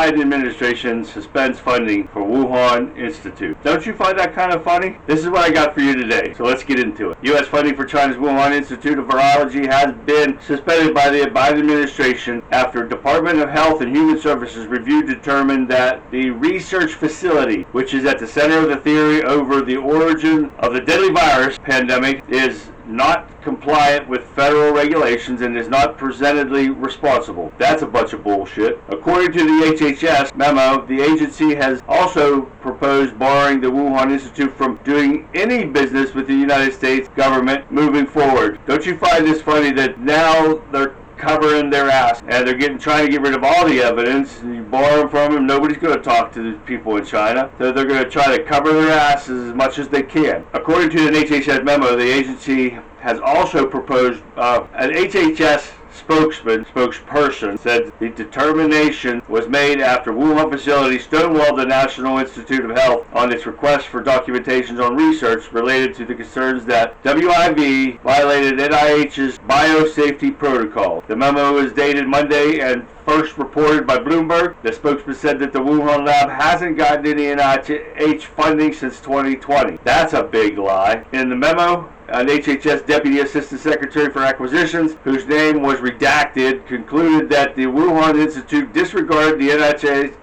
Biden administration suspends funding for Wuhan Institute. Don't you find that kind of funny? This is what I got for you today, so let's get into it. U.S. funding for China's Wuhan Institute of Virology has been suspended by the Biden administration after Department of Health and Human Services review determined that the research facility, which is at the center of the theory over the origin of the deadly virus pandemic, is not compliant with federal regulations and is not presentedly responsible. That's a bunch of bullshit. According to the HHS memo, the agency has also proposed barring the Wuhan Institute from doing any business with the United States government moving forward. Don't you find this funny that now they're covering their ass and they're trying to get rid of all the evidence, and you borrow from them? Nobody's going to talk to the people in China, so they're going to try to cover their asses as much as they can. According to an HHS memo, the agency has also proposed an HHS spokesperson said the determination was made after Wuhan facility stonewalled the National Institute of Health on its request for documentations on research related to the concerns that WIV violated NIH's biosafety protocol. The memo is dated Monday and first reported by Bloomberg. The spokesman said that the Wuhan lab hasn't gotten any NIH funding since 2020. That's a big lie. In the memo, an HHS Deputy Assistant Secretary for Acquisitions, whose name was redacted, concluded that the Wuhan Institute disregarded the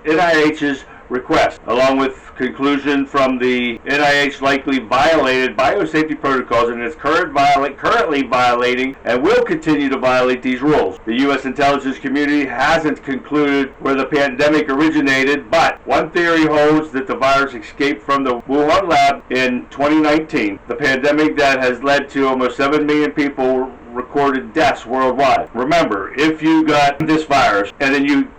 NIH's request, along with conclusion from the NIH likely violated biosafety protocols and is currently violating and will continue to violate these rules. The U.S. intelligence community hasn't concluded where the pandemic originated, but one theory holds that the virus escaped from the Wuhan lab in 2019, the pandemic that has led to almost 7 million people recorded deaths worldwide. Remember, if you got this virus and then you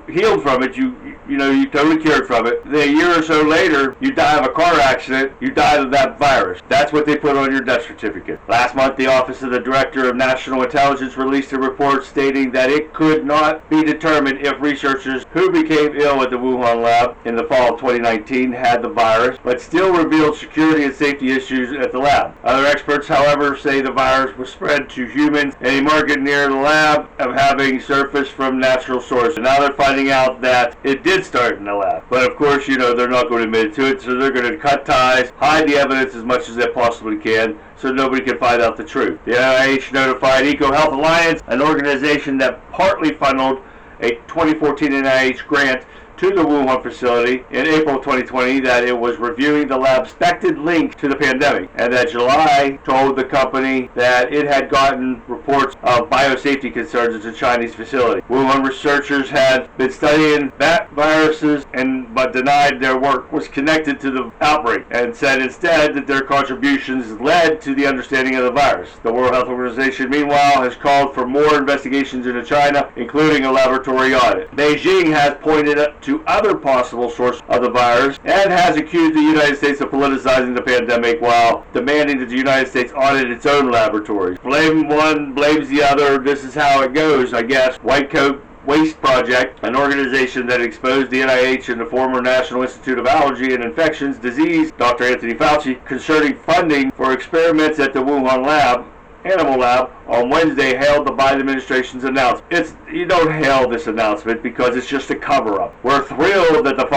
healed from it, you totally cured from it, then a year or so later you die of a car accident, you died of that virus. That's what they put on your death certificate. Last month, the Office of the Director of National Intelligence released a report stating that it could not be determined if researchers who became ill at the Wuhan lab in the fall of 2019 had the virus, but still revealed security and safety issues at the lab. Other experts, however, say the virus was spread to humans in a market near the lab of having surfaced from natural sources. Now they're finding out that it did start in the lab. But of course, they're not going to admit to it, so they're going to cut ties, hide the evidence as much as they possibly can, so nobody can find out the truth. The NIH notified EcoHealth Alliance, an organization that partly funneled a 2014 NIH grant to the Wuhan facility in April 2020, that it was reviewing the lab's suspected link to the pandemic, and that July told the company that it had gotten reports of biosafety concerns at the Chinese facility. Wuhan researchers had been studying bat viruses but denied their work was connected to the outbreak, and said instead that their contributions led to the understanding of the virus. The World Health Organization, meanwhile, has called for more investigations into China, including a laboratory audit. Beijing has pointed to other possible sources of the virus and has accused the United States of politicizing the pandemic while demanding that the United States audit its own laboratories. Blame one, blames the other. This is how it goes, I guess. White Coat Waste Project, an organization that exposed the NIH and the former National Institute of Allergy and Infectious Disease, Dr. Anthony Fauci, concerning funding for experiments at the Wuhan animal lab, on Wednesday hailed the Biden administration's announcement. You don't hail this announcement because it's just a cover-up. We're thrilled that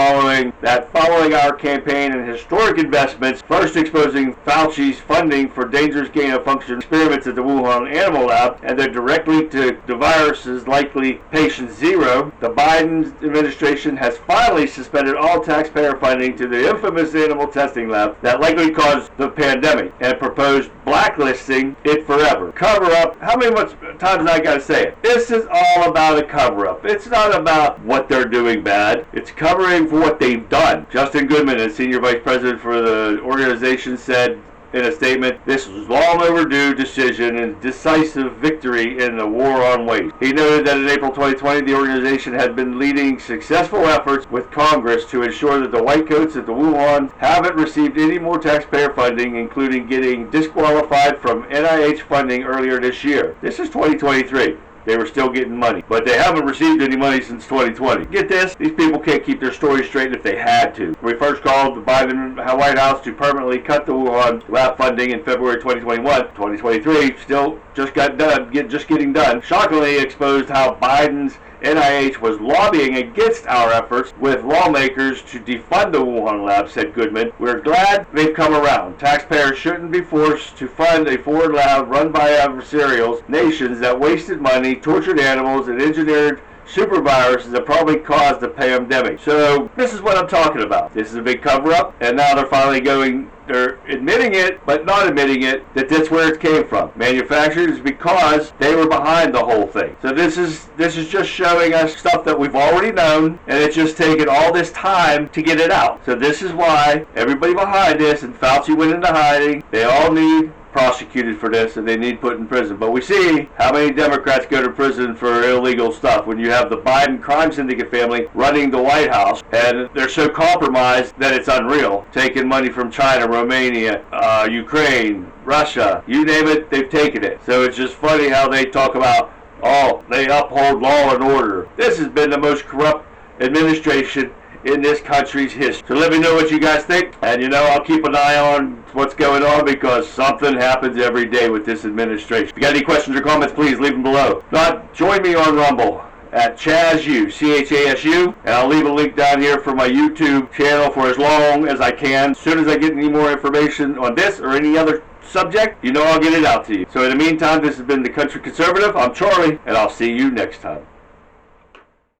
following our campaign and historic investments, first exposing Fauci's funding for dangerous gain-of-function experiments at the Wuhan animal lab, and then directly to the virus's likely patient zero, the Biden administration has finally suspended all taxpayer funding to the infamous animal testing lab that likely caused the pandemic, and proposed blacklisting it forever. Cover-up. How many times I gotta say it? This is all about a cover-up. It's not about what they're doing bad. It's covering for what they've done. Justin Goodman, a senior vice president for the organization, said in a statement, "This was long overdue decision and decisive victory in the war on waste." He noted that in April 2020, the organization had been leading successful efforts with Congress to ensure that the white coats at the Wuhan haven't received any more taxpayer funding, including getting disqualified from NIH funding earlier this year. This is 2023. They were still getting money, but they haven't received any money since 2020. Get this? These people can't keep their story straight if they had to. We first called the Biden White House to permanently cut the Wuhan lab funding in February 2021. 2023, still just getting done, shockingly exposed how Biden's NIH was lobbying against our efforts with lawmakers to defund the Wuhan lab, said Goodman. We're glad they've come around. Taxpayers shouldn't be forced to fund a foreign lab run by adversarial nations that wasted money, tortured animals, and engineered superviruses that probably caused the pandemic. So this is what I'm talking about. This is a big cover-up, and now they're admitting it, but not admitting it, that that's where it came from. Manufactured is because they were behind the whole thing. So this is just showing us stuff that we've already known, and it's just taken all this time to get it out. So this is why everybody behind this, and Fauci went into hiding, they all need prosecuted for this, and they need put in prison. But we see how many Democrats go to prison for illegal stuff when you have the Biden crime syndicate family running the White House, and they're so compromised that it's unreal, taking money from China, Romania, Ukraine, Russia, you name it, they've taken it. So it's just funny how they talk about, oh, they uphold law and order. This has been the most corrupt administration in this country's history. So let me know what you guys think, and I'll keep an eye on what's going on, because something happens every day with this administration. If you got any questions or comments, please leave them below. If not, join me on Rumble at ChazU, CHASU, and I'll leave a link down here for my YouTube channel for as long as I can. As soon as I get any more information on this or any other subject, I'll get it out to you. So in the meantime, this has been The Country Conservative. I'm Charlie, and I'll see you next time.